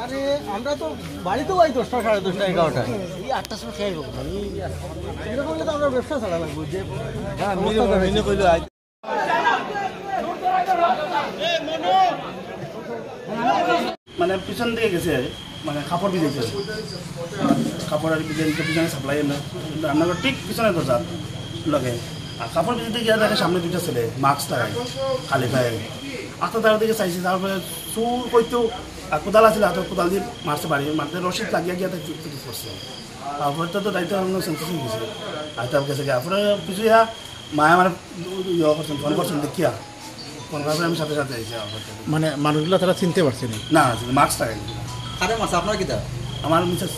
আরে আমরা তো বাড়িতেও বাড়ি 10টা সাড়ে 10টা 11টায় এই 8টার সময় খেয়ে যাবো এরকম তো আমরা ব্যবসা চালা লাগবো যে মানে পিছন দিকে গেছে মানে কাপড় ভিজেছে কাপড় আর পিছনে সাপ্লাই রান্নাঘর ঠিক পিছনে দরজা লাগে আর কাপড় ভিজতে গিয়ে দেখে সামনে দুইটা ছেলে মাস্ক লাগায় খালি খায় আস্তে তার দিকে চাইছে তারপরে চুর করতো আর কোদাল আছে হাতের কোদাল দিয়ে মারছে বাড়ি মারতে রশিদ লাগিয়ে গিয়ে তাই চুট করছে তারপরে তো দায়িত্ব সেন্সেস হয়ে গেছে আর তার কাছে তারপরে কিছু ইয়া মায়া মানে ইয়ে করছেন ফোন করছেন দেখিয়া ফোন করার আমি সাথে সাথে আইসি মানে মানুষগুলো তারা চিনতে পারছে না মাস্ক লাগাই কারে মাছ আপনার কি আমার মিসেস